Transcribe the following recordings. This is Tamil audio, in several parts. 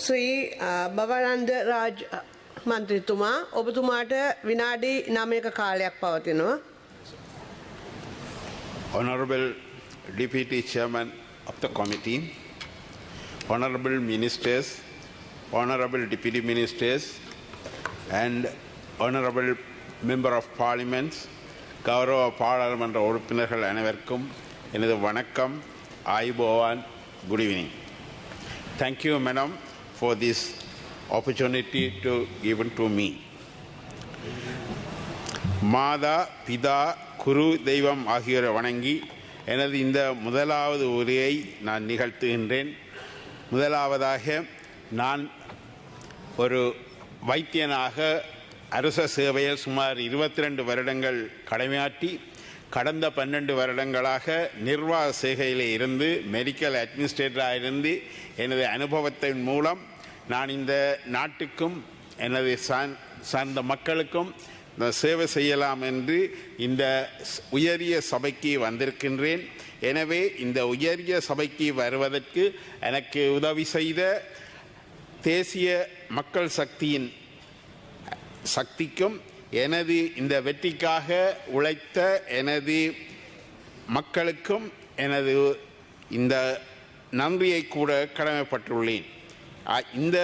ශ්‍රී බවනන්ද රාජ් මන්ත්‍රීතුමා ඔබතුමාට විනාඩි 9ක කාලයක් පවතිනවා. Honorable Deputy Chairman of the Committee, Honorable Ministers, Honorable Deputy Ministers, and Honorable Member of Parliament, கௌரவ பாராளுமன்ற உறுப்பினர்கள் அனைவருக்கும் எனது வணக்கம். ஆயுபோவான். Good evening. Thank you, Madam, for this opportunity to given to me. மாதா, பிதா, குரு, தெய்வம் ஆகியோரை வணங்கி எனது இந்த முதலாவது உரையை நான் நிகழ்த்துகின்றேன். முதலாவதாக நான் ஒரு வைத்தியனாக அரச சேவையில் சுமார் 22 வருடங்கள் கடமையாற்றி கடந்த 12 வருடங்களாக நிர்வாக சேவையில் இருந்து மெடிக்கல் அட்மினிஸ்ட்ரேட்டராக இருந்து எனது அனுபவத்தின் மூலம் நான் இந்த நாட்டுக்கும் எனது சார்ந்த மக்களுக்கும் சேவை செய்யலாம் என்று இந்த உயரிய சபைக்கு வந்திருக்கின்றேன். எனவே இந்த உயரிய சபைக்கு வருவதற்கு எனக்கு உதவி செய்த தேசிய மக்கள் சக்திக்கும் எனது இந்த வெற்றிக்காக உழைத்த எனது மக்களுக்கும் எனது இந்த நன்றியை கூட கடமைப்பட்டுள்ளேன். இந்த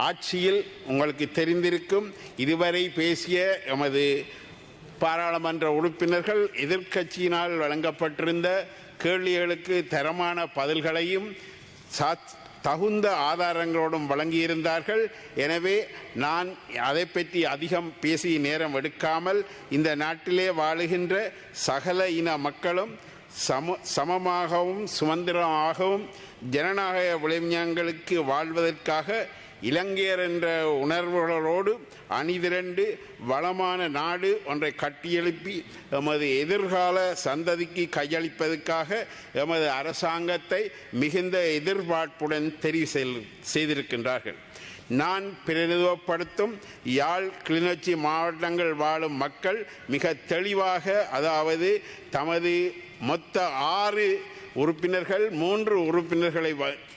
ஆட்சியில் உங்களுக்கு தெரிந்திருக்கும் இதுவரை பேசிய எமது பாராளுமன்ற உறுப்பினர்கள் எதிர்க்கட்சியினால் வழங்கப்பட்டிருந்த கேள்விகளுக்கு தரமான பதில்களையும் தகுந்த ஆதாரங்களோடும் வழங்கியிருந்தார்கள். எனவே நான் அதை பற்றி அதிகம் பேசி நேரம் எடுக்காமல் இந்த நாட்டிலே வாழுகின்ற சகல இன மக்களும் சமமாகவும் சுதந்திரமாகவும் ஜனநாயக விளைஞங்களுக்கு வாழ்வதற்காக இலங்கையர் என்ற உணர்வுகளோடு அணிதிரண்டு வளமான நாடு ஒன்றை கட்டியெழுப்பி எமது எதிர்கால சந்ததிக்கு கையளிப்பதற்காக எமது அரசாங்கத்தை மிகுந்த எதிர்பார்ப்புடன் தெரிவு செய்திருக்கின்றார்கள். நான் பிரதிநிதித்துவப்படுத்தும் யாழ், கிளிநொச்சி மாவட்டங்கள் வாழும் மக்கள் மிக தெளிவாக, அதாவது தமது மொத்த 6 உறுப்பினர்கள் 3 உறுப்பினர்களை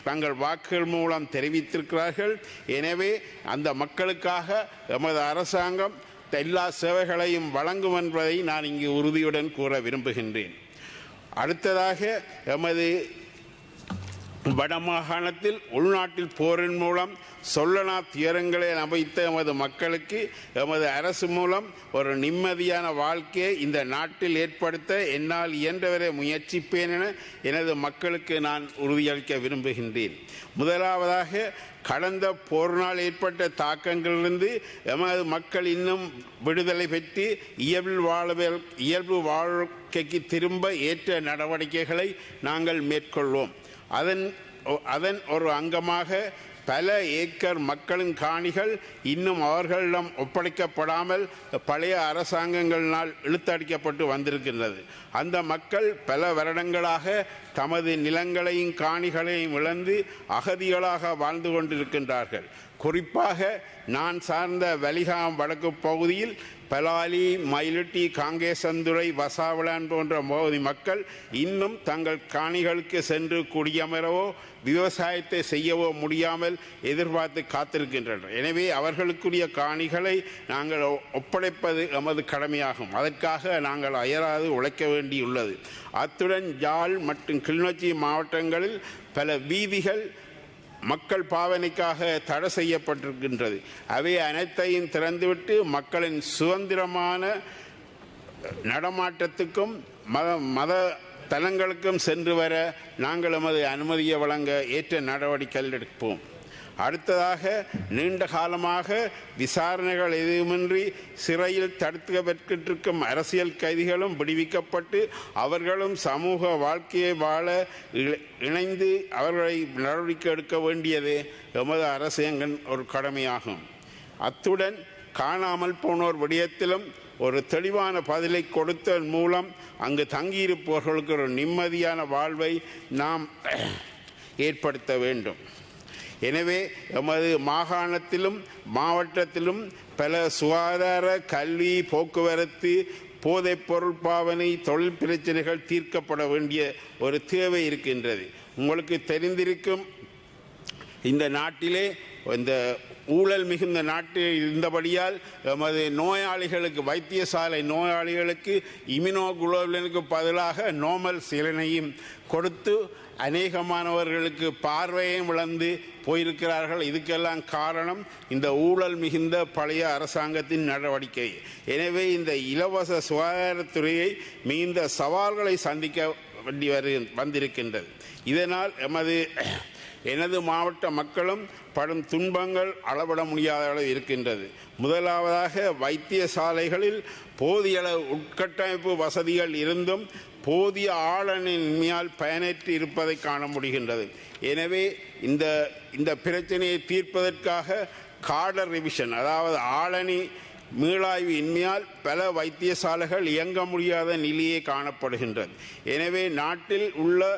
தங்கள் வாக்குகள் மூலம் தெரிவித்திருக்கிறார்கள். எனவே அந்த மக்களுக்காக எமது அரசாங்கம் எல்லா சேவைகளையும் வழங்கும் என்பதை நான் இங்கு உறுதியுடன் கூற விரும்புகின்றேன். அடுத்ததாக எமது வடமாகாணத்தில் உள்நாட்டில் போரின் மூலம் சொல்லனா துயரங்களை அமைத்த எமது மக்களுக்கு எமது அரசு மூலம் ஒரு நிம்மதியான வாழ்க்கையை இந்த நாட்டில் ஏற்படுத்த என்னால் இயன்றவரை முயற்சிப்பேன் என எனது மக்களுக்கு நான் உறுதியளிக்க விரும்புகின்றேன். முதலாவதாக கடந்த போரினால் ஏற்பட்ட தாக்கங்களிலிருந்து எமது மக்கள் இன்னும் விடுதலை பெற்று இயல்பு வாழ்க்கைக்கு திரும்ப ஏற்ற நடவடிக்கைகளை நாங்கள் மேற்கொள்வோம். அதன் ஒரு அங்கமாக பல ஏக்கர் மக்களின் காணிகள் இன்னும் அவர்களிடம் ஒப்படைக்கப்படாமல் பழைய அரசாங்கங்களினால் இழுத்தடிக்கப்பட்டு வந்திருக்கின்றது. அந்த மக்கள் பல வருடங்களாக தமது நிலங்களையும் காணிகளையும் இழந்து அகதிகளாக வாழ்ந்து கொண்டிருக்கின்றார்கள். குறிப்பாக நான் சார்ந்த வலிகாம் வடக்கு பகுதியில் பலாலி, மயிலட்டி, காங்கேசந்துறை, வசாவளான் போன்ற பகுதி மக்கள் இன்னும் தங்கள் காணிகளுக்கு சென்று குடியமரவோ விவசாயத்தை செய்யவோ முடியாமல் எதிர்பார்த்து காத்திருக்கின்றனர். எனவே அவர்களுக்குரிய காணிகளை நாங்கள் ஒப்படைப்பது எமது கடமையாகும். அதற்காக நாங்கள் அயராது உழைக்க வேண்டியுள்ளது. அத்துடன் யாழ் மற்றும் கிளிநொச்சி மாவட்டங்களில் பல வீதிகள் மக்கள் பாவனைக்காக தடை செய்யப்பட்டிருக்கின்றது. அவை அனைத்தையும் திறந்துவிட்டு மக்களின் சுதந்திரமான நடமாட்டத்துக்கும் மத தலங்களுக்கும் சென்று வர நாங்கள் எமது அனுமதியை வழங்க ஏற்ற நடவடிக்கைகள் எடுப்போம். அடுத்ததாக நீண்ட காலமாக விசாரணைகள் எதுவுமின்றி சிறையில் தடுக்கப்பட்டிருக்கும் அரசியல் கைதிகளும் விடுவிக்கப்பட்டு அவர்களும் சமூக வாழ்க்கையை வாழ இணைந்து அவர்களை நடவடிக்கை எடுக்க வேண்டியது எமது அரசாங்கம் ஒரு கடமையாகும். அத்துடன் காணாமல் போனோர் விடயத்திலும் ஒரு தெளிவான பதிலை கொடுத்ததன் மூலம் அங்கு தங்கியிருப்பவர்களுக்கு ஒரு நிம்மதியான வாழ்வை நாம் ஏற்படுத்த வேண்டும். எனவே எமது மாகாணத்திலும் மாவட்டத்திலும் பல சுகாதார, கல்வி, போக்குவரத்து, போதைப்பொருள் பாவனை, தொழில் பிரச்சனைகள் தீர்க்கப்பட வேண்டிய ஒரு தேவை இருக்கின்றது. உங்களுக்கு தெரிந்திருக்கும் இந்த நாட்டிலே இந்த ஊழல் மிகுந்த நாட்டு இருந்தபடியால் எமது நோயாளிகளுக்கு வைத்தியசாலை நோயாளிகளுக்கு இம்யூனோகுளோபுலினுக்கு பதிலாக நோமல் சிலனையும் கொடுத்து அநேகமானவர்களுக்கு பார்வையும் இழந்து போயிருக்கிறார்கள். இதுக்கெல்லாம் காரணம் இந்த ஊழல் மிகுந்த பழைய அரசாங்கத்தின் நடவடிக்கை. எனவே இந்த இலவச சுகாதாரத்துறையை மிகுந்த சவால்களை சந்திக்க வேண்டி வந்திருக்கின்றது. இதனால் எனது மாவட்ட மக்களும் படும் துன்பங்கள் அளவிட முடியாத அளவு இருக்கின்றது. முதலாவதாக வைத்தியசாலைகளில் போதிய அளவு உட்கட்டமைப்பு வசதிகள் இருந்தும் போதிய ஆளணியின்மையால் பயனற்று இருப்பதை காண முடிகின்றது. எனவே இந்த பிரச்சனையை தீர்ப்பதற்காக காடர் ரிவிஷன், அதாவது ஆளணி மீளாய்வு இன்மையால் பல வைத்தியசாலைகள் இயங்க முடியாத நிலையே காணப்படுகின்றது. எனவே நாட்டில் உள்ள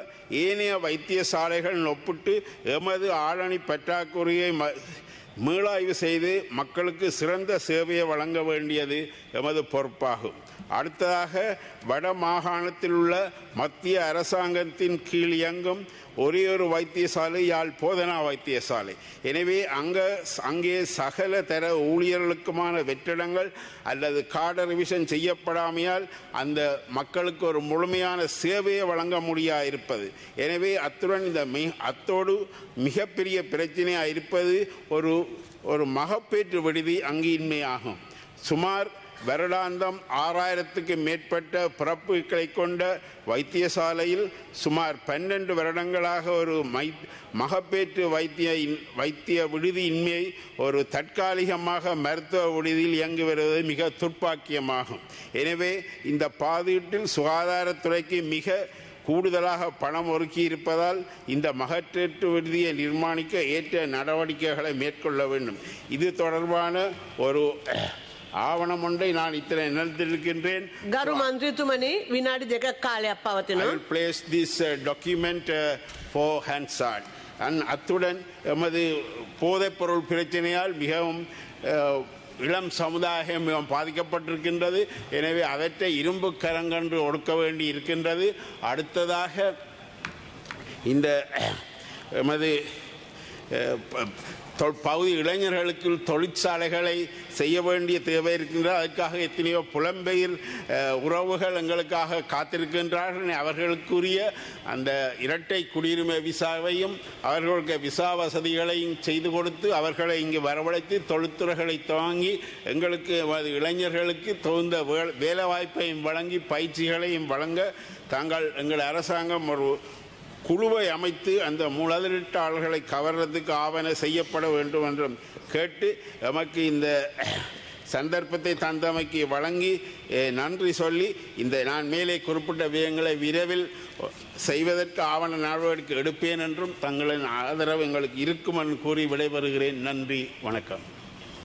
ஏனைய வைத்தியசாலைகள் ஒப்பிட்டு எமது ஆளணி பற்றாக்குறையை மீளாய்வு செய்து மக்களுக்கு சிறந்த சேவையை வழங்க வேண்டியது எமது பொறுப்பாகும். அடுத்ததாக வட மாகாணத்தில் உள்ள மத்திய அரசாங்கத்தின் கீழ் இயங்கும் ஒரே ஒரு வைத்தியசாலை யாழ் போதனா வைத்தியசாலை. எனவே அங்கே சகல தர ஊழியர்களுக்குமான வெற்றிடங்கள் அல்லது காடர் ரிவிஷன் செய்யப்படாமையால் அந்த மக்களுக்கு ஒரு முழுமையான சேவையை வழங்க முடியாது இருப்பது. எனவே அத்தோடு மிகப்பெரிய பிரச்சனையாக இருப்பது ஒரு மகப்பேற்று விடுதி அங்கின்மையாகும். சுமார் வருடாந்தம் 6000க்கு மேற்பட்ட பிறப்புகளை கொண்ட வைத்தியசாலையில் சுமார் 12 வருடங்களாக ஒரு மகப்பேற்று வைத்திய விடுதியின்மை ஒரு தற்காலிகமாக மருத்துவ விடுதியில் இயங்கி வருவது மிக துர்ப்பாக்கியமாகும். எனவே இந்த பாதீட்டில் சுகாதாரத்துறைக்கு மிக கூடுதலாக பணம் ஒதுக்கி இருப்பதால் இந்த மகப்பேற்று விடுதியை நிர்மாணிக்க ஏற்ற நடவடிக்கைகளை மேற்கொள்ள வேண்டும். இது தொடர்பான ஒரு ආවන මොණ්ඩේ நான் ඉතන එනල්දිருக்கின்றேன். ගරු මන්ත්‍රීතුමනි විනාඩි 2ක් කාලයක් පවතිනවා. I will place this document for Hansard. அத்துடன் எமது போதைப்பொருள் பிரச்சனையால் மிகவும் இளம் சமுதாயம் மிகவும் பாதிக்கப்பட்டிருக்கின்றது. எனவே அவற்றை இரும்பு கரங்கன்று ஒடுக்க வேண்டி இருக்கின்றது. அடுத்ததாக இந்த எமது பகுதி இளைஞர்களுக்கு தொழிற்சாலைகளை செய்ய வேண்டிய தேவை இருக்கின்றது. அதற்காக எத்தனையோ புலம்பெயர் உறவுகள் எங்களுக்காக காத்திருக்கின்றார்கள். அவர்களுக்குரிய அந்த இரட்டை குடியுரிமை விசாவையும் அவர்களுக்கு விசா வசதிகளையும் செய்து கொடுத்து அவர்களை இங்கு வரவழைத்து தொழில்துறைகளை துவங்கி எங்களுக்கு இளைஞர்களுக்கு தகுந்த வேலைவாய்ப்பையும் வழங்கி பயிற்சிகளையும் வழங்க எங்கள் அரசாங்கம் ஒரு குழுவை அமைத்து அந்த முதலீட்டாளர்களை கவர்றதுக்கு ஆவண செய்யப்பட வேண்டும் என்றும் கேட்டு எமக்கு இந்த சந்தர்ப்பத்தை தந்தமைக்கு வழங்கி நன்றி சொல்லி நான் மேலே குறிப்பிட்ட விடயங்களை விரைவில் செய்வதற்கு ஆவண நடவடிக்கை எடுப்பேன் என்றும் தங்களின் ஆதரவு எங்களுக்கு இருக்கும் என்று கூறி விடைபெறுகிறேன். நன்றி, வணக்கம்.